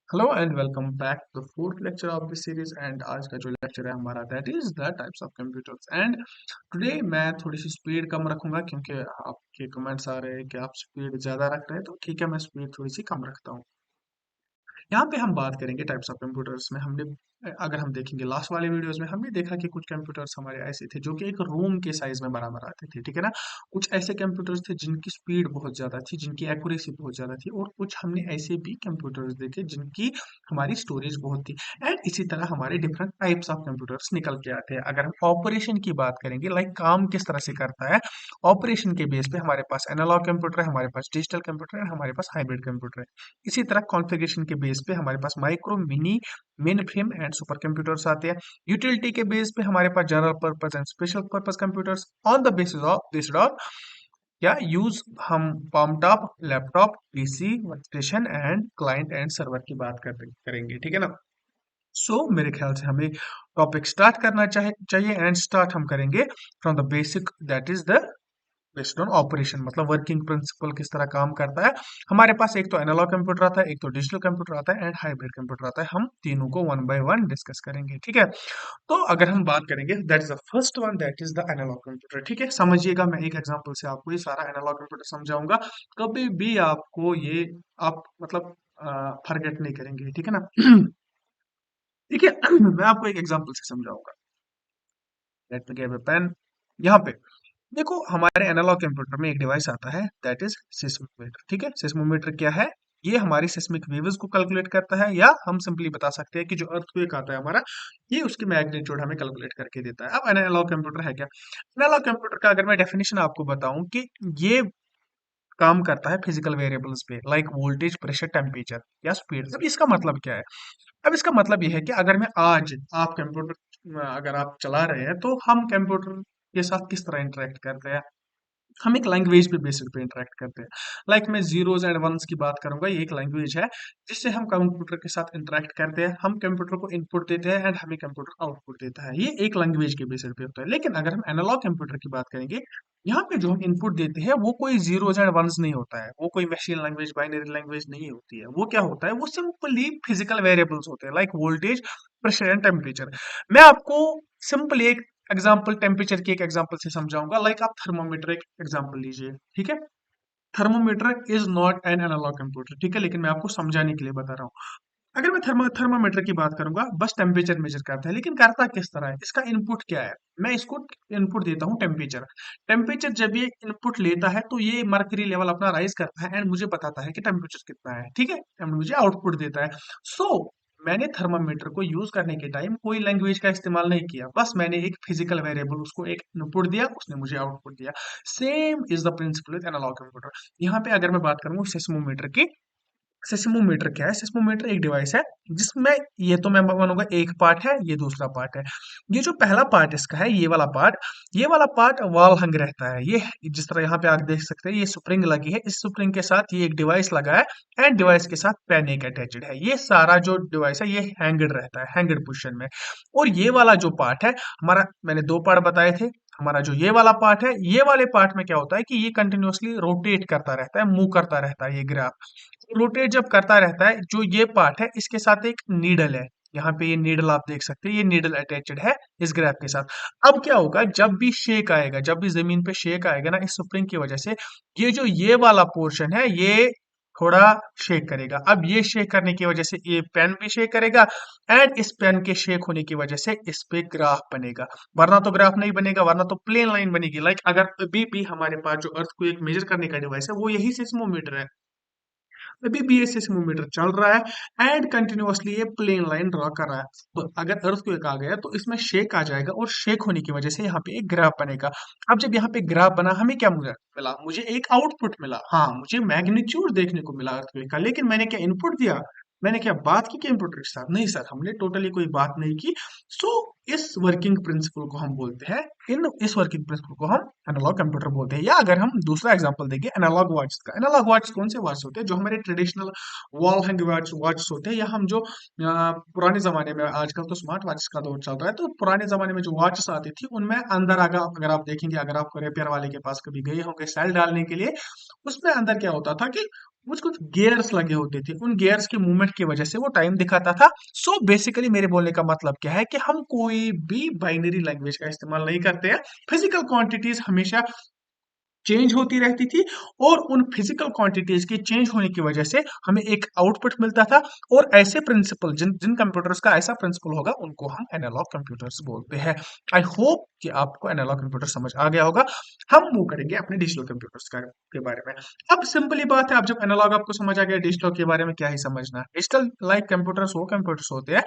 Hello and welcome back to the fourth lecture of this series. And आज का जो lecture है हमारा that is the types of computers. And today मैं थोड़ी सी स्पीड कम रखूंगा क्योंकि आपके कमेंट्स आ रहे हैं कि आप स्पीड ज्यादा रख रहे हैं, तो ठीक है, मैं स्पीड थोड़ी सी कम रखता हूँ। यहाँ पे हम बात करेंगे टाइप्स ऑफ कंप्यूटर्स में। हमने अगर हम देखेंगे लास्ट वाले वीडियोस में हमने देखा कि कुछ कंप्यूटर्स हमारे ऐसे थे जो कि एक रूम के साइज में बराबर आते थे, ठीक है ना। कुछ ऐसे कंप्यूटर्स थे जिनकी स्पीड बहुत ज्यादा थी, जिनकी एक्यूरेसी बहुत ज्यादा थी, और कुछ हमने ऐसे भी कंप्यूटर्स देखे जिनकी हमारी स्टोरेज बहुत थी। एंड इसी तरह हमारे डिफरेंट टाइप्स ऑफ कंप्यूटर्स निकल के आते हैं। अगर हम ऑपरेशन की बात करेंगे, लाइक काम किस तरह से करता है, ऑपरेशन के बेस पे हमारे पास एनालॉग कंप्यूटर है, हमारे पास डिजिटल कंप्यूटर है, हमारे पास हाइब्रिड कंप्यूटर है। इसी तरह कॉन्फ़िगरेशन के बेस पे हमारे पास micro, mini, mainframe and super computers आते हैं। यूटिलिटी के बेस पे हमारे पास general purpose and special purpose computers. On the basis of this of क्या यूज हम palm top, laptop, PC, workstation and client and server की बात करेंगे, ठीक है ना। मेरे ख्याल से हमें टॉपिक स्टार्ट करना चाहिए। एंड स्टार्ट हम करेंगे from the basic, that is the based on operation, मतलब वर्किंग प्रिंसिपल किस तरह काम करता है। हमारे पास एक तो एनालॉग कंप्यूटर आता है, एक तो डिजिटल कंप्यूटर आता है एंड हाइब्रिड कंप्यूटर आता है। हम तीनों को वन बाय वन डिस्कस करेंगे, ठीक है। तो अगर हम बात करेंगे, that is the first one, that is the analogue computer, ठीक है। समझिएगा, मैं एक एग्जांपल से आपको ये सारा एनालॉग कंप्यूटर समझाऊंगा। कभी भी आपको ये आप मतलब फॉरगेट नहीं करेंगे, ठीक है ना। ठीक है। मैं आपको एक एग्जांपल से समझाऊंगा। Let me get a pen. यहाँ पे देखो, हमारे एनालॉग कंप्यूटर में एक डिवाइस आता है दैट इज सिस्मोमीटर, ठीक है। सिस्मोमीटर क्या है? ये हमारी सिस्मिक वेव्स को कैलकुलेट करता है, या हम सिंपली बता सकते हैं कि जो अर्थक्वेक आता है हमारा, ये उसकी मैग्नीट्यूड हमें कैलकुलेट करके देता है। अब एनालॉग कंप्यूटर है क्या? एनालॉग कंप्यूटर का अगर मैं डेफिनेशन आपको बताऊं कि ये काम करता है फिजिकल वेरिएबल्स पे, लाइक वोल्टेज, प्रेशर, टेम्परेचर या स्पीड। अब इसका मतलब क्या है? अब इसका मतलब ये है कि अगर मैं आज आप कंप्यूटर अगर आप चला रहे हैं, तो हम कंप्यूटर के साथ किस तरह इंटरेक्ट करते हैं? हम एक लैंग्वेज पे बेसिस पे इंटरेक्ट करते हैं। लाइक मैं जीरोस एंड वंस की बात करूंगा, ये एक लैंग्वेज है जिससे हम कंप्यूटर के साथ इंटरेक्ट करते हैं। हम कंप्यूटर को इनपुट देते हैं एंड हमें कंप्यूटर आउटपुट देता है। ये एक लैंग्वेज के बेसिस पे होता है। लेकिन अगर हम एनालॉग कंप्यूटर की बात करेंगे, यहाँ पे जो हम इनपुट देते हैं वो कोई जीरोस एंड वंस नहीं होता है, वो कोई मशीन लैंग्वेज, बाइनरी लैंग्वेज नहीं होती है। वो क्या होता है? वो सिंपली फिजिकल वेरिएबल्स होते हैं, like voltage, pressure and temperature. मैं आपको सिंपली एक एग्जाम्पल, टेम्परेचर की एक एग्जाम्पल से समझाऊंगा। लाइक आप थर्मोमीटर एक एग्जाम्पल लीजिए, ठीक है। Thermometer is not an analogue computer, ठीक है, लेकिन मैं आपको समझाने के लिए बता रहा हूँ। अगर मैं थर्मामीटर की बात करूंगा, बस टेम्परेचर मेजर करता है, लेकिन करता किस तरह है? इसका इनपुट क्या है? मैं इसको इनपुट देता हूँ टेम्परेचर। टेम्परेचर जब ये इनपुट लेता है तो ये मर्करी लेवल अपना राइज करता है एंड मुझे बताता है कि टेम्परेचर कितना है, ठीक है, एंड मुझे आउटपुट देता है। सो मैंने थर्मामीटर को यूज करने के टाइम कोई लैंग्वेज का इस्तेमाल नहीं किया, बस मैंने एक फिजिकल वेरिएबल उसको एक इनपुट दिया, उसने मुझे आउटपुट दिया। Same is the principle with analogue computer. यहाँ पे अगर मैं बात करूँ सेस्मोमीटर की, सेस्मोमीटर क्या है? सेस्मोमीटर एक डिवाइस है जिसमें, ये तो मैं मानूंगा एक पार्ट है, ये दूसरा पार्ट है। ये जो पहला पार्ट इसका है, ये वाला पार्ट वॉल हंग रहता है। ये जिस तरह यहाँ पे आप देख सकते हैं, ये स्प्रिंग लगी है, इस स्प्रिंग के साथ ये एक डिवाइस लगा है एंड डिवाइस के साथ पेन एक अटैच्ड है। ये सारा जो डिवाइस है ये हैंगड रहता है, हैंगड पोजिशन में। और ये वाला जो पार्ट है हमारा, मैंने दो पार्ट बताए थे। हमारा जो ये वाला पार्ट है, ये वाले पार्ट में क्या होता है कि ये कंटिन्यूअसली रोटेट करता रहता है, मूव करता रहता है। ये ग्राफ रोटेट जब करता रहता है, जो ये पार्ट है इसके साथ एक नीडल है। यहाँ पे ये नीडल आप देख सकते हैं, ये नीडल अटैच्ड है इस ग्राफ के साथ। अब क्या होगा, जब भी शेक आएगा, जब भी जमीन पे शेक आएगा ना, इस स्प्रिंग की वजह से ये जो ये वाला पोर्शन है ये थोड़ा शेक करेगा। अब ये शेक करने की वजह से ये पेन भी शेक करेगा एंड इस पेन के शेक होने की वजह से इस पे ग्राफ बनेगा। वरना तो ग्राफ नहीं बनेगा, वरना तो प्लेन लाइन बनेगी। लाइक अगर अभी भी हमारे पास जो अर्थ को एक मेजर करने का डिवाइस है वो यही सिस्मोमीटर है। अभी भी ये सेस्मोमीटर चल रहा है एंड कंटिन्यूअसली ये प्लेन लाइन ड्रॉ कर रहा है। तो अगर अर्थक्वेक आ गया तो इसमें शेक आ जाएगा और शेक होने की वजह से यहाँ पे एक ग्राफ बनेगा। अब जब यहाँ पे ग्राफ बना, हमें क्या मिला? मुझे एक आउटपुट मिला। हाँ, मुझे मैग्नीट्यूड देखने को मिला अर्थक्वेक का, लेकिन मैंने क्या इनपुट दिया? मैंने क्या बात की कंप्यूटर के साथ? नहीं सर, हमने टोटली कोई बात नहीं की। सो इस वर्किंग प्रिंसिपल को हम बोलते हैं, इन इस वर्किंग प्रिंसिपल को हम एनालॉग कंप्यूटर बोलते हैं। या अगर हम दूसरा एग्जांपल देंगे एनालॉग वॉच का, एनालॉग वॉच कौन से वॉच होते हैं? जो हमारे ट्रेडिशनल वॉल हैंग वॉच होते हैं, या हम जो पुराने जमाने में, आजकल तो स्मार्ट वॉच का दौर चल रहा है, तो पुराने जमाने में जो वॉचेस आती थी उनमें अंदर अगर आप देखेंगे, अगर आप रिपेयर वाले के पास कभी गए होंगे सेल डालने के लिए, उसमें अंदर क्या होता था कि कुछ कुछ गियर्स लगे होते थे, उन गियर्स के मूवमेंट की वजह से वो टाइम दिखाता था। सो बेसिकली मेरे बोलने का मतलब क्या है कि हम कोई भी बाइनरी लैंग्वेज का इस्तेमाल नहीं करते हैं। फिजिकल क्वांटिटीज हमेशा चेंज होती रहती थी, और उन फिजिकल क्वांटिटीज के चेंज होने की वजह से हमें एक आउटपुट मिलता था। और ऐसे प्रिंसिपल जिन जिन कंप्यूटर्स का ऐसा प्रिंसिपल होगा उनको हम एनालॉग कंप्यूटर्स बोलते हैं। आई होप कि आपको एनालॉग कंप्यूटर समझ आ गया होगा। हम मूव करेंगे अपने डिजिटल कंप्यूटर्स का के बारे में। अब सिंपली बात है, अब जब एनालॉग आपको समझ आ गया, डिजिटल के बारे में क्या ही समझना है। डिजिटल लाइक कंप्यूटर्स वो कंप्यूटर्स होते हैं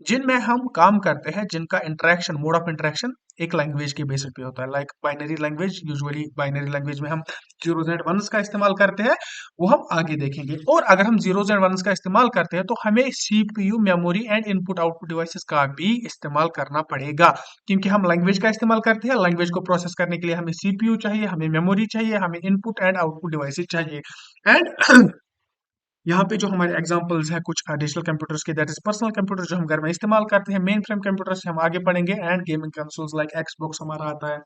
जिनमें हम काम करते हैं, जिनका इंटरेक्शन, मोड ऑफ इंटरेक्शन एक लैंग्वेज के बेसिस पे होता है। Like binary language, usually binary language में हम जीरोज एंड वंस का इस्तेमाल करते हैं, वो हम आगे देखेंगे। और अगर हम जीरोज एंड वंस का इस्तेमाल करते हैं तो हमें CPU, memory and input output devices का भी इस्तेमाल करना पड़ेगा, क्योंकि हम लैंग्वेज का इस्तेमाल करते हैं। लैंग्वेज को प्रोसेस करने के लिए हमें सीपीयू चाहिए, हमें मेमोरी चाहिए, हमें इनपुट एंड आउटपुट डिवाइसेस चाहिए। एंड यहाँ पे जो हमारे एग्जांपल्स हैं कुछ डिजिटल कंप्यूटर्स के, दैट इज पर्सनल कंप्यूटर जो हम घर में इस्तेमाल करते हैं। मेन फ्रेम कंप्यूटर्स हम आगे पढ़ेंगे, and gaming consoles like Xbox हमारा आता है,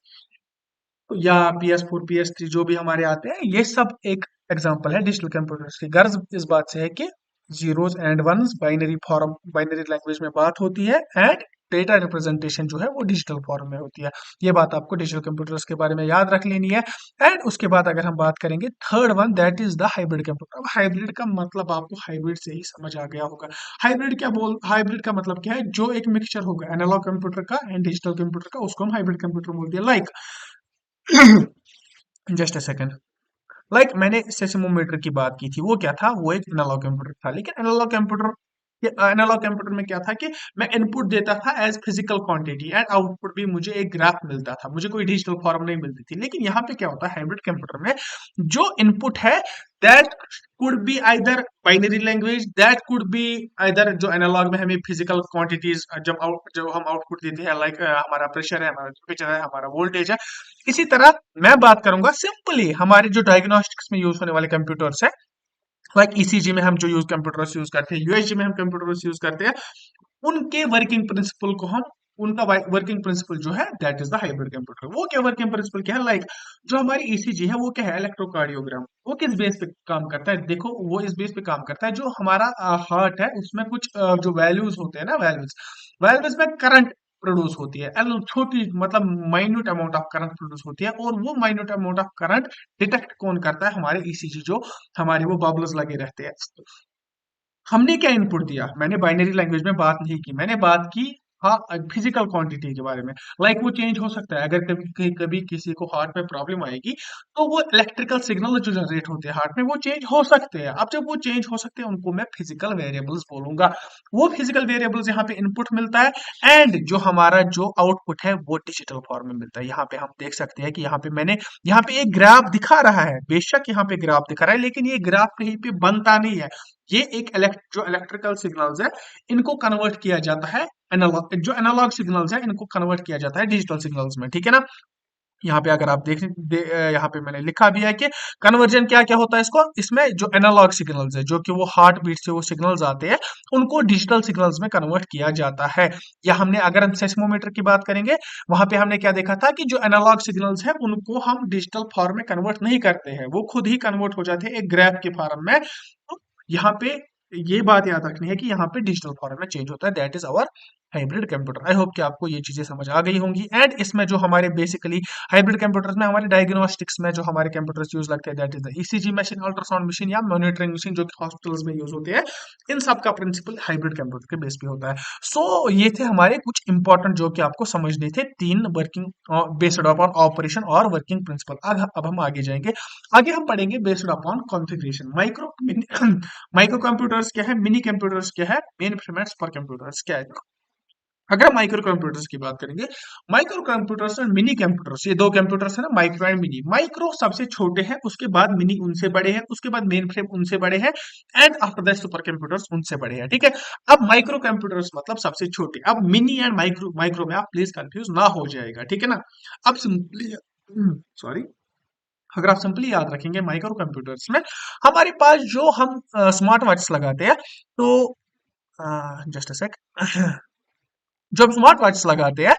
या PS4 PS3 जो भी हमारे आते हैं, ये सब एक एग्जांपल है डिजिटल कंप्यूटर्स की। गर्ज इस बात से है कि zeros and ones binary form, binary language में बात होती है, एंड डेटा रिप्रेजेंटेशन जो है वो डिजिटल फॉर्म में होती है। ये बात आपको डिजिटल कंप्यूटर्स के बारे में याद रख लेनी है। एंड उसके बाद अगर हम बात करेंगे third one, that is the hybrid computer. अब हाइब्रिड का मतलब आपको हाइब्रिड से ही समझ आ गया होगा। हाइब्रिड का मतलब क्या है, जो एक मिक्सचर होगा एनालॉग कंप्यूटर का एंड डिजिटल कंप्यूटर का, उसको हम हाइब्रिड कंप्यूटर बोलते हैं। Like just a second, like मैंने सेसिमोमीटर की बात की थी, वो क्या था, वो एक एनालॉग कंप्यूटर था। लेकिन एनालॉग कंप्यूटर में क्या था कि मैं इनपुट देता था as physical quantity, and output भी मुझे एक ग्राफ मिलता था, मुझे कोई डिजिटल फॉर्म नहीं मिलती थी। लेकिन यहाँ पे क्या होता है हाइब्रिड कंप्यूटर में, जो इनपुट है that could be either binary language, that could be either जो एनालॉग में हमें फिजिकल क्वांटिटीज जब हम आउटपुट देते हैं, लाइक हमारा प्रेशर है, हमारा टेम्परेचर है, हमारा वोल्टेज है। इसी तरह मैं बात करूंगा सिंपली हमारे जो डायग्नोस्टिक्स में यूज होने वाले कंप्यूटर्स है, लाइक ईसीजी में हम जो यूज कंप्यूटर्स यूज करते हैं, यूएसजी में हम कंप्यूटर्स यूज करते हैं, उनके वर्किंग प्रिंसिपल को हम, उनका वर्किंग प्रिंसिपल जो है that is the hybrid computer. वो क्या वर्किंग प्रिंसिपल क्या है, लाइक जो हमारी ईसीजी है वो क्या है, इलेक्ट्रोकार्डियोग्राम। वो किस बेस पे काम करता है, देखो वो इस बेस पे काम करता है, जो हमारा हार्ट है उसमें कुछ जो वैल्यूज होते हैं ना, वैल्यूज वैल्यूज में करंट प्रोड्यूस होती है, छोटी मतलब minute amount of current produce होती है, और वो minute amount of current detect कौन करता है, हमारे ईसीजी जो हमारे वो बबल्स लगे रहते हैं। हमने क्या इनपुट दिया, मैंने बाइनरी लैंग्वेज में बात नहीं की, मैंने बात की हाँ फिजिकल क्वांटिटी के बारे में। लाइक वो चेंज हो सकता है, अगर कभी किसी को हार्ट में प्रॉब्लम आएगी तो वो इलेक्ट्रिकल सिग्नल जो जनरेट होते हैं हार्ट में वो चेंज हो सकते हैं। अब जब वो चेंज हो सकते हैं उनको मैं फिजिकल वेरिएबल्स बोलूंगा। वो फिजिकल वेरिएबल्स यहाँ पे इनपुट मिलता है, एंड जो हमारा जो आउटपुट है वो डिजिटल फॉर्म में मिलता है। यहाँ पे हम देख सकते हैं कि यहाँ पे एक ग्राफ दिखा रहा है, बेशक यहाँ पे ग्राफ दिखा रहा है, लेकिन ये ग्राफ कहीं पे बनता नहीं है। ये एक जो इलेक्ट्रिकल सिग्नल्स है इनको कन्वर्ट किया जाता है, एनालॉग जो एनालॉग सिग्नल्स है इनको कन्वर्ट किया जाता है डिजिटल सिग्नल्स में, ठीक है ना। यहाँ पे अगर आप यहाँ पे मैंने लिखा भी है कि कन्वर्जन क्या क्या होता है इसको, इसमें जो एनालॉग सिग्नल्स है जो कि वो हार्ट बीट से वो सिग्नल्स आते हैं उनको डिजिटल सिग्नल्स में कन्वर्ट किया जाता है। या हमने अगर हम सेस्मोमीटर की बात करेंगे, वहां पे हमने क्या देखा था कि जो एनालॉग सिग्नल्स है उनको हम डिजिटल फॉर्म में कन्वर्ट नहीं करते हैं, वो खुद ही कन्वर्ट हो जाते हैं एक ग्राफ के फॉर्म में। तो यहाँ पे ये बात याद रखनी है कि यहाँ पे डिजिटल फॉर्म में चेंज होता है, that is our hybrid computer. I hope कि आपको ये चीजें समझ आ गई होंगी। एंड इसमें जो हमारे बेसिकली हाइब्रिड कंप्यूटर्स में हमारे डायग्नोस्टिक्स में जो हमारे कंप्यूटर्स यूज लगते हैं, that is the ECG machine, ultrasound machine या मॉनिटरिंग मशीन जो कि हॉस्पिटल्स में यूज होते हैं। इन सब का प्रिंसिपल हाइब्रिड कंप्यूटर के बेस पे होता है। सो ये थे हमारे कुछ इंपॉर्टेंट जो कि आपको समझने थे, तीन वर्किंग बेस्ड अपॉन ऑपरेशन और वर्किंग प्रिंसिपल। अब हम आगे जाएंगे, आगे हम पढ़ेंगे based upon configuration. Micro computers क्या है, मिनी कंप्यूटर्स क्या है, main frame and super computers क्या है। अगर माइक्रो कंप्यूटर्स की बात करेंगे, माइक्रो कंप्यूटर्स और मिनी कंप्यूटर्स, ये दो कंप्यूटर्स है ना, माइक्रो एंड मिनी। माइक्रो सबसे छोटे हैं, उसके बाद मिनी उनसे बड़े हैं, उसके बाद मेन फ्रेम उनसे बड़े हैं, and after that super computers उनसे बड़े हैं, ठीक है। अब माइक्रो कंप्यूटर्स मतलब सबसे छोटे, अब मिनी एंड माइक्रो माइक्रो में आप प्लीज कंफ्यूज ना हो जाएगा, ठीक है ना। अब सिंपली सॉरी, अगर आप सिंपली याद रखेंगे माइक्रो कंप्यूटर्स में हमारे पास जो हम स्मार्ट वॉच लगाते हैं, तो जस्ट अ सेक जो हम स्मार्ट वॉच लगाते हैं,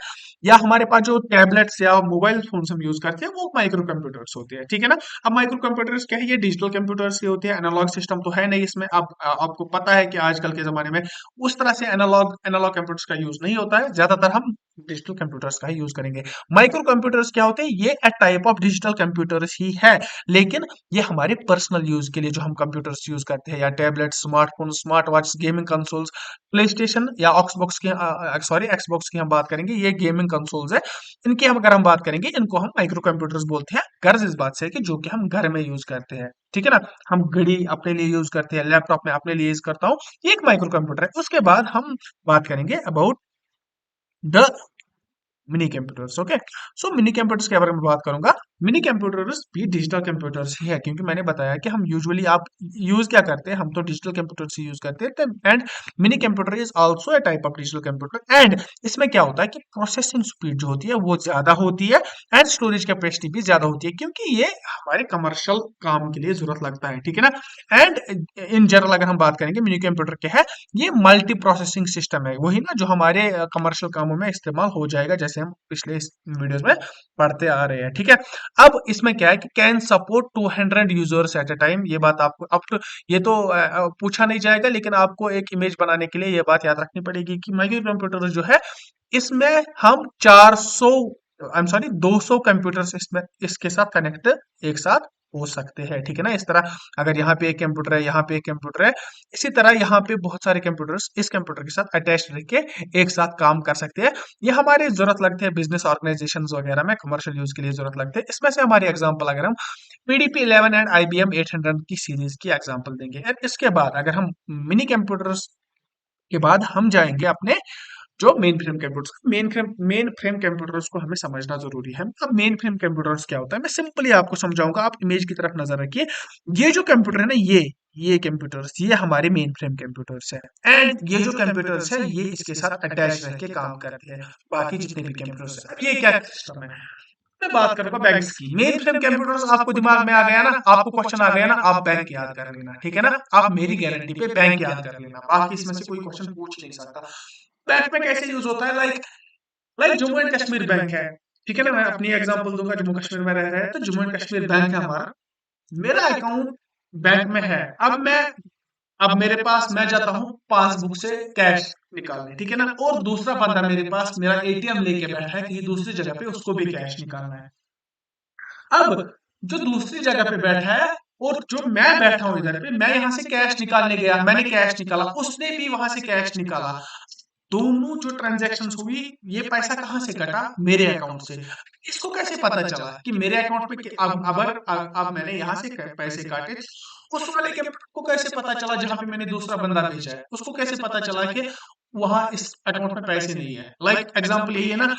या हमारे पास जो टैबलेट्स या मोबाइल फोन हम यूज करते हैं वो माइक्रो कंप्यूटर्स होते हैं, ठीक है ना। अब माइक्रो कंप्यूटर्स क्या है, ये डिजिटल कंप्यूटर्स ही होते हैं, एनालॉग सिस्टम तो है नहीं इसमें। अब आपको पता है कि आजकल के जमाने में उस तरह से एनालॉग एनालॉग कंप्यूटर्स का यूज नहीं होता है, ज्यादातर हम डिजिटल कंप्यूटर्स का ही यूज करेंगे। माइक्रो कंप्यूटर्स क्या होते हैं, ये a type of digital computers ही है, लेकिन ये हमारे पर्सनल यूज के लिए जो हम कंप्यूटर्स यूज करते हैं, या tablet, smartphone, smart watch, gaming consoles, play station या ऑक्सबॉक्स की सॉरी एक्सबॉक्स की हम बात करेंगे, ये गेमिंग कंसोल्स है, इनकी हम अगर हम बात करेंगे, इनको हम माइक्रो कंप्यूटर्स बोलते हैं। गर्ज इस बात से है कि जो कि हम घर में यूज करते हैं, ठीक है ना। हम घड़ी अपने लिए यूज करते हैं, लैपटॉप में अपने लिए यूज करता हूँ, ये एक माइक्रो कंप्यूटर है। उसके बाद हम बात करेंगे about the mini computers. Okay, so mini computers के बारे में बात करूंगा। मिनी कंप्यूटर्स भी डिजिटल कंप्यूटर्स ही है, क्योंकि मैंने बताया कि हम यूजुअली आप यूज क्या करते हैं, हम तो डिजिटल कंप्यूटर्स ही यूज करते हैं। And mini computer is also a type of digital computer. And इसमें क्या होता है कि प्रोसेसिंग स्पीड जो होती है वो ज्यादा होती है, एंड स्टोरेज कैपेसिटी भी ज्यादा होती है, क्योंकि ये हमारे कमर्शियल काम के लिए जरूरत लगता है, ठीक है ना। एंड इन जनरल अगर हम बात करेंगे मिनी कंप्यूटर क्या है, ये मल्टी प्रोसेसिंग सिस्टम है, वही ना जो हमारे कमर्शियल कामों में इस्तेमाल हो जाएगा, जैसे हम पिछले वीडियोस में पढ़ते आ रहे हैं, ठीक है। अब इसमें क्या है कि can support 200 users at a time. ये बात आपको अब तो ये तो पूछा नहीं जाएगा, लेकिन आपको एक इमेज बनाने के लिए ये बात याद रखनी पड़ेगी कि माइक्रो कंप्यूटर जो है, इसमें हम 400 आई एम सॉरी 200 कंप्यूटर्स इसमें इसके साथ कनेक्ट एक साथ हो सकते हैं, ठीक है ना। इस तरह अगर यहाँ पे एक कंप्यूटर है, यहाँ पे एक कंप्यूटर है, इसी तरह यहाँ पे बहुत सारे कंप्यूटर्स इस कंप्यूटर के साथ अटैच रह के एक साथ काम कर सकते हैं। ये हमारे जरूरत लगते हैं बिजनेस ऑर्गेनाइजेशन वगैरह में, कमर्शियल यूज के लिए जरूरत लगते हैं। इसमें से हमारी एग्जांपल अगर हम पीडीपी 11 एंड आईबीएम 800 की सीरीज की एग्जांपल देंगे। और इसके बाद अगर हम मिनी कंप्यूटर्स के बाद हम जाएंगे अपने जो मेन फ्रेम कंप्यूटर्स को हमें समझना जरूरी है। अब मेन फ्रेम कंप्यूटर्स क्या होता है, मैं सिंपली आपको समझाऊंगा, आप इमेज की तरफ नजर रखिए। ये जो कंप्यूटर है ना, ये कंप्यूटर्स, ये हमारे मेन फ्रेम कंप्यूटर्स है। एंड ये जो कंप्यूटर्स है, ये इसके साथ अटैच रह के काम करते हैं, बाकी जितने भी कंप्यूटर्स है। अब ये क्या सिस्टम है, मैं बात करूंगा बैंक्स की। मेन फ्रेम कंप्यूटर्स आपको दिमाग में आ गया ना, आपको क्वेश्चन आ गया ना, आप बैंक याद कर लेना, ठीक है ना। आप मेरी गारंटी पे बैंक याद कर लेना, बाकी इसमें से कोई क्वेश्चन पूछ नहीं सकता। बैंक में कैसे यूज होता है, like Jammu and Kashmir bank है, ठीक है ना। मैं अपनी एग्जांपल दूंगा, जम्मू कश्मीर में रह रहे हैं तो जम्मू एंड कश्मीर बैंक है हमारा, मेरा अकाउंट बैंक में है। अब मेरे पास मैं जाता हूँ पासबुक से कैश निकालने, ठीक है ना, और दूसरा बंदा मेरे पास मेरा एटीएम लेके बैठा है कहीं दूसरी जगह पे, उसको भी कैश निकालना है। अब जो दूसरी जगह पे बैठा है और जो मैं बैठा हूं इधर पे, मैं यहाँ से कैश निकालने गया, मैंने कैश निकाला, उसने भी वहां से कैश निकाला, दोनों जो ट्रांजैक्शंस हुई, ये पैसा कहाँ से कटा, मेरे अकाउंट से। इसको कैसे पता चला कि मेरे अकाउंट में अब मैंने यहाँ से पैसे काटे, उस वाले के को कैसे पता चला जहां पे मैंने दूसरा बंदा भेजा है, उसको कैसे पता चला कि वहां इस अकाउंट में पैसे नहीं है। लाइक एग्जांपल यही है ना,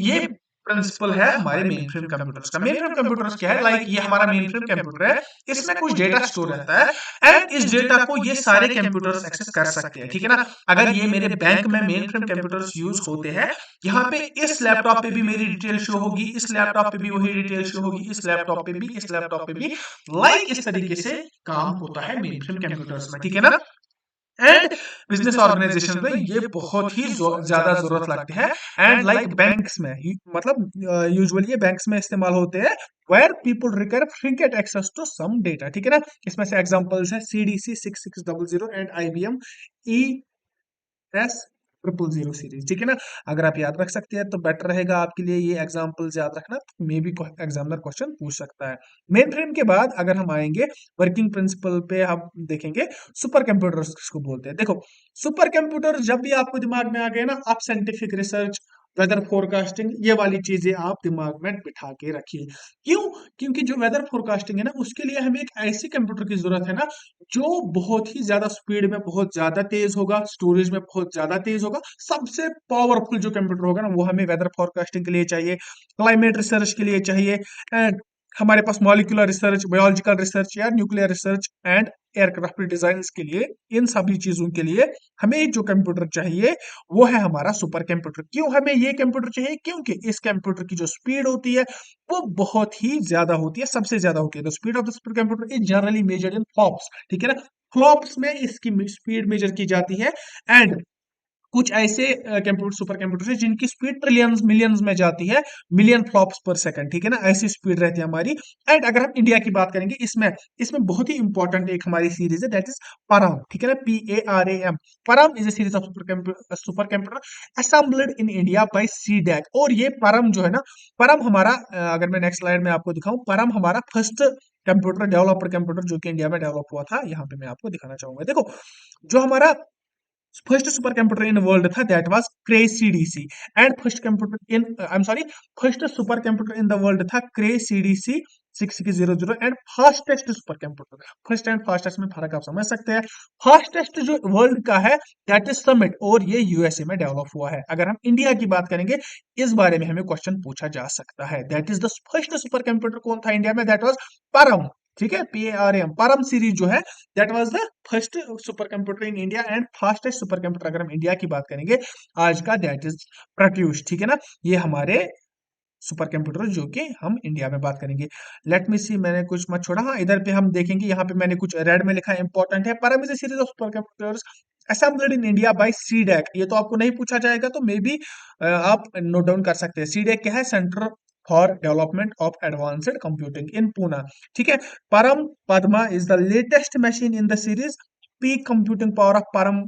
ये प्रिंसिपल है हमारे मेन फ्रेम कंप्यूटर्स का। मेन फ्रेम कंप्यूटर्स क्या है, लाइक ये हमारा मेन फ्रेम कंप्यूटर है, इसमें कुछ डेटा स्टोर रहता है, एंड इस डेटा को ये सारे कंप्यूटर्स एक्सेस कर सकते हैं, ठीक है ना। अगर ये मेरे बैंक में मेन फ्रेम कंप्यूटर्स यूज होते हैं, यहाँ पे इस लैपटॉप पे भी मेरी डिटेल शो होगी, इस लैपटॉप पे भी वही डिटेल शो होगी, इस लैपटॉप पे भी, इस लैपटॉप पे भी, लाइक इस तरीके से काम होता है मेन फ्रेम कंप्यूटर्स में, ठीक है ना। एंड बिजनेस ऑर्गेनाइजेशन में ये बहुत ही ज्यादा जरूरत लगती है। एंड लाइक बैंक्स में मतलब यूजुअली ये बैंक्स में इस्तेमाल होते हैं, where people require frequent access to some data, ठीक है ना। इसमें से एग्जांपल्स है CDC 6600 and IBM E S 000 series, ठीक है ना। अगर आप याद रख सकते हैं तो बेटर रहेगा आपके लिए, ये एग्जांपल्स याद रखना, मे बी एग्जामिनर क्वेश्चन पूछ सकता है। मेन फ्रेम के बाद अगर हम आएंगे वर्किंग प्रिंसिपल पे, हम देखेंगे सुपर कंप्यूटर्स किसको बोलते हैं। देखो, सुपर कंप्यूटर जब भी आपको दिमाग में आ गए ना, आप साइंटिफिक रिसर्च, वेदर फोरकास्टिंग, ये वाली चीजें आप दिमाग में बिठा के रखिए। क्यों? क्योंकि जो वेदर फोरकास्टिंग है ना, उसके लिए हमें एक ऐसी कंप्यूटर की जरूरत है ना, जो बहुत ही ज्यादा स्पीड में बहुत ज्यादा तेज होगा, स्टोरेज में बहुत ज्यादा तेज होगा। सबसे पावरफुल जो कंप्यूटर होगा ना, वो हमें वेदर फोरकास्टिंग के लिए चाहिए, क्लाइमेट रिसर्च के लिए चाहिए, एंड हमारे पास मॉलिक्यूलर रिसर्च, बायोलॉजिकल रिसर्च या nuclear research and aircraft design के लिए, इन सभी चीजों के लिए हमें जो कंप्यूटर चाहिए वो है हमारा सुपर कंप्यूटर। क्यों हमें ये कंप्यूटर चाहिए? क्योंकि इस कंप्यूटर की जो स्पीड होती है वो बहुत ही ज्यादा होती है, सबसे ज्यादा होती है। The speed of the super computer is generally measured in flops, ठीक है ना। फ्लॉप्स में इसकी स्पीड मेजर की जाती है। एंड कुछ ऐसे कंप्यूटर सुपर कंप्यूटर है जिनकी स्पीड ट्रिलियंस मिलियंस में जाती है, मिलियन फ्लॉप्स पर सेकंड, ठीक है ना, ऐसी स्पीड रहती है हमारी। एंड अगर हम इंडिया की बात करेंगे, इसमें इसमें बहुत ही इंपॉर्टेंट एक हमारी सीरीज है, दैट इज परम, ठीक है ना, PARAM। परम is a series of super computer assembled in India by CDAC. और ये परम जो है ना, परम हमारा अगर मैं नेक्स्ट स्लाइड में आपको दिखाऊं, परम हमारा फर्स्ट कंप्यूटर डेवलपर कंप्यूटर जो कि इंडिया में डेवलप हुआ था, यहाँ पे मैं आपको दिखाना चाहूंगा। देखो, जो हमारा first super computer in world था, that was Cray CDC. And first computer in, I am sorry, first super computer in the world था Cray CDC 6600। And fastest super computer, first and fastest में फर्क आप समझ सकते हैं। Fastest जो world का है दैट इज समिट, और ये यूएसए में डेवलप हुआ है। अगर हम इंडिया की बात करेंगे, इस बारे में हमें क्वेश्चन पूछा जा सकता है, that is the first super computer कौन था इंडिया में, दैट वाज परम, ठीक है, PARM। परम सीरीज जो है that was the first super computer in India. And fastest super computer अगर हम इंडिया की बात करेंगे आज का, दैट इज प्रत्यूष, ठीक है ना। ये हमारे सुपर कंप्यूटर जो कि हम इंडिया में बात करेंगे। लेट मी सी, मैंने कुछ मत छोड़ा, हाँ इधर पे हम देखेंगे, यहाँ पे मैंने कुछ रेड में लिखा है, इंपॉर्टेंट है। परम is series of super computers assembled in India by CDAC. ये तो आपको नहीं पूछा जाएगा, तो मे बी आप नोट डाउन कर सकते हैं। सीडैक क्या है, centre for development of advanced computing in Poona, ठीक है। परम Padma is the latest machine in the series. Peak computing power of परम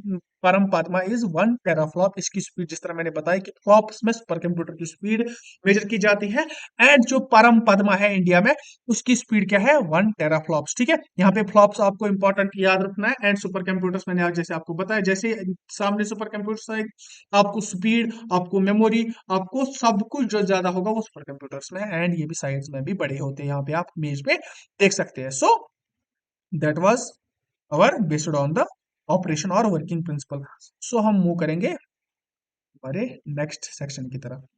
परम पद्मा इज 1 टेराफ्लॉप। इसकी स्पीड, जिस तरह मैंने बताया कि फ्लॉप्स में सुपर कंप्यूटर की स्पीड मेजर की जाती है। एंड जो परम पद्मा है इंडिया में, उसकी स्पीड क्या है, 1 टेराफ्लॉप्स, ठीक है। यहाँ पे फ्लॉप्स आपको इंपॉर्टेंट याद रखना है। एंड सुपर कंप्यूटर्स मैंने आज जैसे आपको बताया, जैसे सामने सुपर कंप्यूटर्स, आपको स्पीड, आपको मेमोरी, आपको सब कुछ जो ज्यादा होगा वो सुपर कंप्यूटर्स में है। एंड ये भी साइज में भी बड़े होते हैं, यहाँ पे आप इमेज पे देख सकते हैं। So that was our based on the operation और वर्किंग प्रिंसिपल। सो हम मूव करेंगे हमारे नेक्स्ट सेक्शन की तरफ।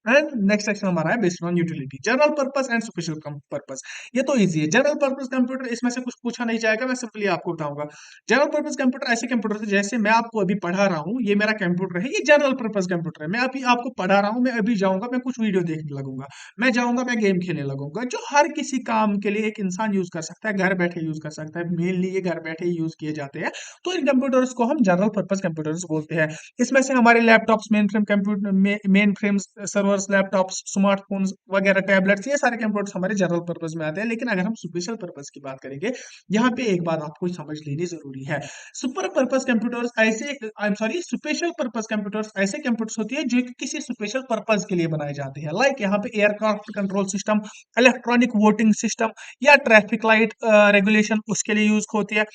एंड नेक्स्ट सेक्शन हमारा है based on utility, general purpose and special purpose. ये तो इजी है। जनरल पर्पस कंप्यूटर, इसमें से कुछ पूछा नहीं जाएगा, मैं सिंपली आपको बताऊंगा। जनरल पर्पस कंप्यूटर ऐसे कंप्यूटर है, जैसे मैं आपको अभी पढ़ा रहा हूँ, ये मेरा कंप्यूटर है, ये जनरल पर्पस कंप्यूटर है। मैं अभी आपको पढ़ा रहा हूँ, मैं अभी जाऊंगा, मैं कुछ वीडियो देखने लगूंगा, मैं जाऊंगा, मैं गेम खेलने लगूंगा, जो हर किसी काम के लिए एक इंसान यूज कर सकता है, घर बैठे यूज कर सकता है, मेनली ये घर बैठे यूज किए जाते हैं। तो इन कंप्यूटर्स को हम जनरल पर्पस कंप्यूटर्स बोलते हैं। इसमें से हमारे laptops, main frame computer, main frame servers, laptops, smartphones वगैरह, टैबलेट्स, ये सारे कंप्यूटर्स हमारे जनरल पर्पस में आते हैं। लेकिन अगर हम स्पेशल पर्पस की बात करेंगे, यहाँ पे एक बात आपको समझ लेनी जरूरी है। सुपर पर्पस कंप्यूटर्स ऐसे, आई am sorry, special purpose computers ऐसे कंप्यूटर्स होती है जो कि किसी स्पेशल पर्पस के लिए बनाए जाते हैं। लाइक यहाँ पे aircraft control system, electronic voting system, या ट्रैफिक लाइट रेगुलेशन उसके लिए यूज होती है।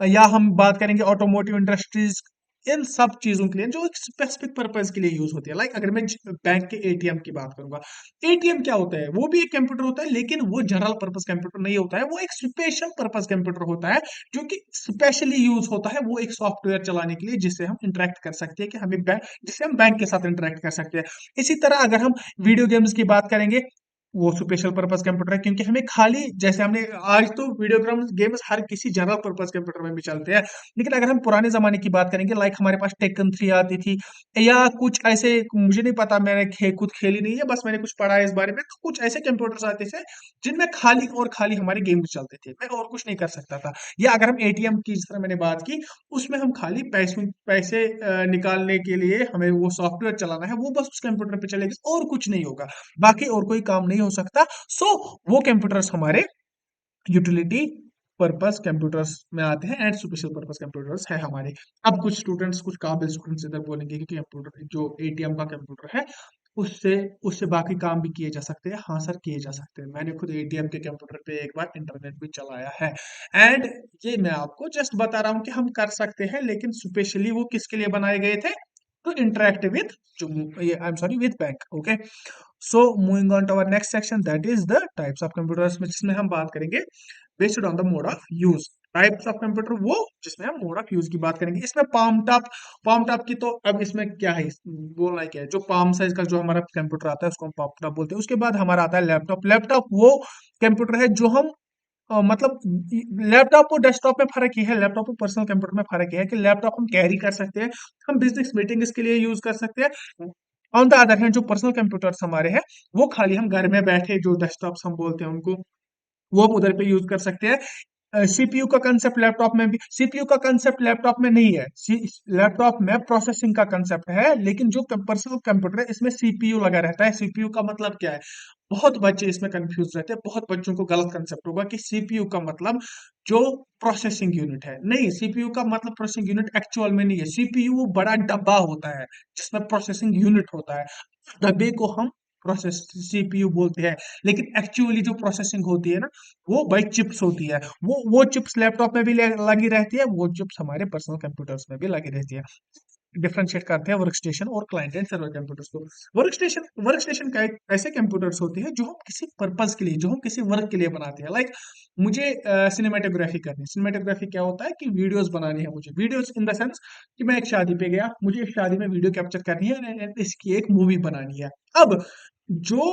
या हम बात करेंगे ऑटोमोटिव इंडस्ट्रीज, इन सब चीजों के लिए जो एक स्पेसिफिक पर्पज के लिए यूज होती है। लाइक अगर मैं बैंक के एटीएम की बात करूंगा, एटीएम क्या होता है, वो भी एक कंप्यूटर होता है, लेकिन वो जनरल पर्पज कंप्यूटर नहीं होता है, वो एक स्पेशल पर्पज कंप्यूटर होता है, जो कि स्पेशली यूज होता है वो एक सॉफ्टवेयर चलाने के लिए, जिससे हम इंटरेक्ट कर सकते हैं, कि हमें बैंक, जिससे हम बैंक के साथ इंटरेक्ट कर सकते हैं। इसी तरह अगर हम वीडियो गेम्स की बात करेंगे, वो स्पेशल पर्पस कंप्यूटर है, क्योंकि हमें खाली, जैसे हमने आज तो वीडियो गेम्स हर किसी जनरल पर्पस कंप्यूटर में भी चलते हैं। लेकिन अगर हम पुराने जमाने की बात करेंगे, लाइक हमारे पास टेकन 3 आती थी, या कुछ ऐसे, मुझे नहीं पता, मैंने खुद खेली नहीं है, बस मैंने कुछ पढ़ा है इस बारे में, तो कुछ ऐसे कंप्यूटर्स आते थे जिनमें खाली और खाली हमारे गेम्स चलते थे, मैं और कुछ नहीं कर सकता था। या अगर हम एटीएम की, जिस तरह मैंने बात की, उसमें हम खाली पैसे निकालने के लिए हमें वो सॉफ्टवेयर चलाना है, वो बस उस कंप्यूटर पे चलेगा और कुछ नहीं होगा, बाकी और कोई काम नहीं हो सकता। सो वो कंप्यूटर्स हमारे यूटिलिटी पर्पस कंप्यूटर्स में आते हैं, एंड स्पेशल पर्पस कंप्यूटर्स है हमारे। अब कुछ स्टूडेंट्स, कुछ काबिल स्टूडेंट्स इधर बोलेंगे कि कंप्यूटर जो एटीएम का कंप्यूटर है, उससे उससे बाकी काम भी किए जा सकते हैं। हाँ सर, किए जा सकते हैं, मैंने खुद एटीएम के कंप्यूटर पे एक बार इंटरनेट भी चलाया है। एंड ये मैं आपको जस्ट बता रहा हूँ कि हम कर सकते हैं, लेकिन स्पेशली वो किसके लिए बनाए गए थे, to interact with, I am sorry, with bank. Okay, so moving on to our next section, that is the types of computers, में जिसमें हम बात करेंगे based on the mode of use. Types of computer वो जिसमें हम mode of use की बात करेंगे। इसमें पाम टॉप की तो अब इसमें क्या है, बोलना है क्या है, जो पाम साइज का जो हमारा कंप्यूटर आता है उसको हम पाम टॉप बोलते हैं। उसके बाद हमारा आता है लैपटॉप। लैपटॉप वो कंप्यूटर है जो हम मतलब, लैपटॉप और डेस्कटॉप में फर्क ये है, लैपटॉप और पर्सनल कंप्यूटर में फर्क ये है कि लैपटॉप हम कैरी कर सकते हैं, हम बिजनेस मीटिंग्स के लिए यूज कर सकते हैं। ऑन द अदर हैंड जो पर्सनल कंप्यूटर्स हमारे हैं, वो खाली हम घर में बैठे, जो डेस्कटॉप्स हम बोलते हैं उनको, वो हम उधर पे यूज कर सकते हैं। सीपीयू का कंसेप्ट लैपटॉप में भी, सीपीयू का कंसेप्ट लैपटॉप में नहीं है। लैपटॉप में प्रोसेसिंग का कंसेप्ट है, लेकिन जो पर्सनल कंप्यूटर है इसमें सीपीयू लगा रहता है। सीपीयू का मतलब क्या है? बहुत बच्चे इसमें कंफ्यूज रहते हैं, बहुत बच्चों को गलत कंसेप्ट होगा कि सीपीयू का मतलब जो प्रोसेसिंग यूनिट है। नहीं, सीपीयू का मतलब प्रोसेसिंग यूनिट एक्चुअल में नहीं है। सीपीयू वो बड़ा डब्बा होता है जिसमें प्रोसेसिंग यूनिट होता है। डब्बे को हम प्रोसेस सीपीयू बोलते हैं, लेकिन एक्चुअली जो प्रोसेसिंग होती है ना, वो बाई चिप्स होती है। वो चिप्स लैपटॉप में भी लगी रहती है, वो चिप्स हमारे पर्सनल कंप्यूटर्स में भी लगी रहती है। डिफरेंशिएट करते हैं वर्क स्टेशन और क्लाइंट एंड सर्वर कंप्यूटर्स को। वर्क स्टेशन का एक ऐसे कंप्यूटर्स होते हैं जो हम किसी पर्पस के लिए, जो हम किसी वर्क के लिए बनाते हैं। लाइक मुझे सिनेमेटोग्राफी करनी है। सिनेमेटोग्राफी क्या होता है कि वीडियोस बनानी है मुझे, वीडियोस इन द सेंस कि मैं एक शादी पे गया, मुझे एक शादी में वीडियो कैप्चर करनी है and इसकी एक मूवी बनानी है। अब जो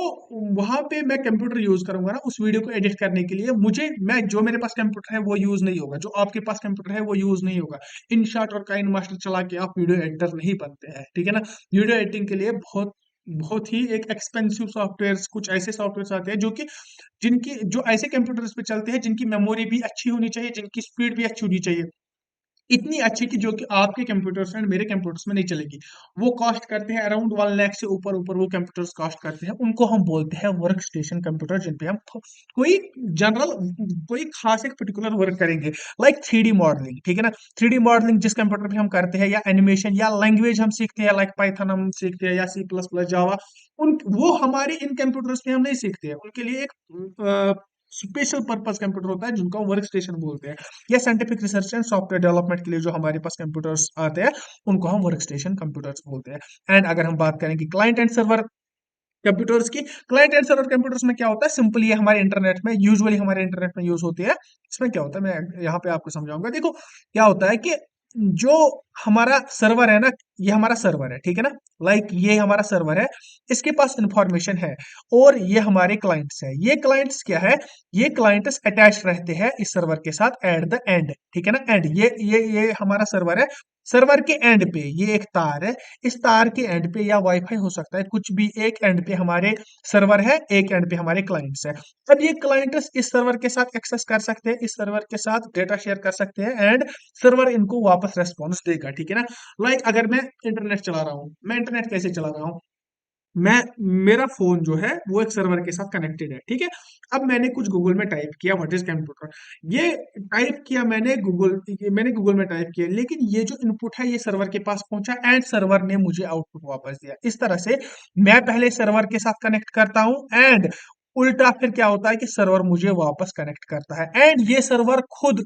वहां पे मैं कंप्यूटर यूज करूंगा ना उस वीडियो को एडिट करने के लिए, मुझे मैं जो मेरे पास कंप्यूटर है वो यूज नहीं होगा, जो आपके पास कंप्यूटर है वो यूज नहीं होगा। इनशॉट और काइन मास्टर चला के आप वीडियो एडिटर नहीं बनते हैं, ठीक है ना। वीडियो एडिटिंग के लिए बहुत बहुत ही एक एक्सपेंसिव सॉफ्टवेयर, कुछ ऐसे सॉफ्टवेयर आते हैं जो कि जिनकी जो ऐसे कंप्यूटर्स पे चलते हैं जिनकी मेमोरी भी अच्छी होनी चाहिए, जिनकी स्पीड भी अच्छी होनी चाहिए, इतनी अच्छी कि जो कि आपके कंप्यूटर्स एंड मेरे कंप्यूटर्स में नहीं चलेगी। वो कॉस्ट करते हैं अराउंड 1 लाख से ऊपर ऊपर, वो कंप्यूटर्स कॉस्ट करते हैं। उनको हम बोलते हैं वर्क स्टेशन कंप्यूटर, जिन पे हम कोई जनरल, कोई खास एक पर्टिकुलर वर्क करेंगे। लाइक 3D मॉडलिंग, ठीक है ना। 3D मॉडलिंग जिस कंप्यूटर पे हम करते हैं, या एनिमेशन या लैंग्वेज हम सीखते हैं, लाइक पाइथन हम सीखते हैं या C++ जावा, उन वो हमारे इन कंप्यूटर्स पे हम नहीं सीखते हैं। उनके लिए एक स्पेशल पर्पस कंप्यूटर होता है जिनको हम वर्क स्टेशन बोलते हैं। या scientific research and software development के लिए जो हमारे पास कंप्यूटर्स आते हैं, उनको हम वर्क स्टेशन कंप्यूटर्स बोलते हैं। एंड अगर हम बात करें कि क्लाइंट एंड सर्वर कंप्यूटर्स की, क्लाइंट एंड सर्वर कंप्यूटर्स में क्या होता है, सिंपली ये हमारे इंटरनेट में, यूजुअली हमारे इंटरनेट में यूज होती है। इसमें क्या होता है, मैं यहाँ पे आपको समझाऊंगा। देखो क्या होता है कि जो हमारा सर्वर है ना, ये हमारा सर्वर है, ठीक है ना। लाइक ये हमारा सर्वर है, इसके पास इंफॉर्मेशन है, और ये हमारे क्लाइंट्स है। ये क्लाइंट्स क्या है, ये क्लाइंट्स अटैच रहते हैं इस सर्वर के साथ एट द एंड, ठीक है ना। एंड ये हमारा सर्वर है। सर्वर के एंड पे ये एक तार है, इस तार के एंड पे या वाईफाई हो सकता है, कुछ भी, एक एंड पे हमारे सर्वर है, एक एंड पे हमारे क्लाइंट्स है। अब ये क्लाइंट्स इस सर्वर के साथ एक्सेस कर सकते हैं, इस सर्वर के साथ डेटा शेयर कर सकते हैं, एंड सर्वर इनको वापस रेस्पॉन्स देगा, ठीक है ना। लाइक अगर मैं इंटरनेट चला रहा हूँ, मैं इंटरनेट कैसे चला रहा हूँ, मैं मेरा फोन जो है वो एक सर्वर के साथ कनेक्टेड है, ठीक है। अब मैंने कुछ गूगल में टाइप किया व्हाट इज कंप्यूटर, ये टाइप किया मैंने गूगल में टाइप किया, लेकिन ये जो इनपुट है ये सर्वर के पास पहुंचा, एंड सर्वर ने मुझे आउटपुट वापस दिया। इस तरह से मैं पहले सर्वर के साथ कनेक्ट करता हूं, एंड उल्टा फिर क्या होता है कि सर्वर मुझे वापस कनेक्ट करता है, एंड ये सर्वर खुद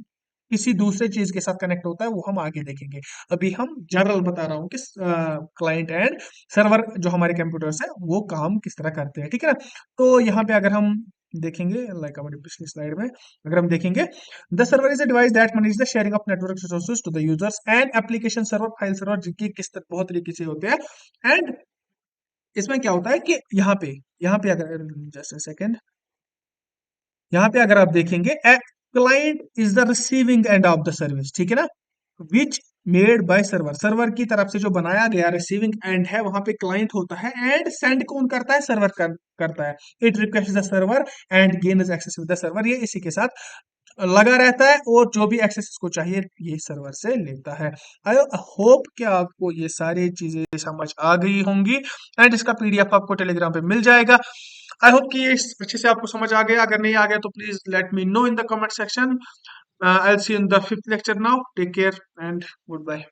किसी दूसरे चीज के साथ कनेक्ट होता है, वो हम आगे देखेंगे। अभी हम जनरल बता रहा हूँ कि क्लाइंट एंड सर्वर जो हमारे कंप्यूटर्स है वो काम किस तरह करते हैं, ठीक है ना। तो यहाँ पे अगर हम देखेंगे, लाइक हमारी पिछली स्लाइड में अगर हम देखेंगे, the server is a device that manage the sharing of network resources to the users and application server, file server, जिनकी बहुत तरीके से होते हैं। एंड इसमें क्या होता है कि यहाँ पे अगर जस्ट सेकेंड, यहाँ पे अगर आप देखेंगे, client is the receiving end of the service, ठीक है ना, which made by server, server की तरफ से जो बनाया गया रिसीविंग एंड है, वहां पे क्लाइंट होता है, एंड सेंड कौन करता है, सर्वर करता है। It request the server and gain is access with the server, ये इसी के साथ लगा रहता है, और जो भी एक्सेस इसको चाहिए ये सर्वर से लेता है। आई होप कि आपको ये सारी चीजें समझ आ गई होंगी, एंड इसका पीडीएफ आपको टेलीग्राम पे मिल जाएगा। आई होप कि ये अच्छे से आपको समझ आ गया। अगर नहीं आ गया तो please let me know in the comment section. I'll see you in the fifth lecture now. Take care and goodbye.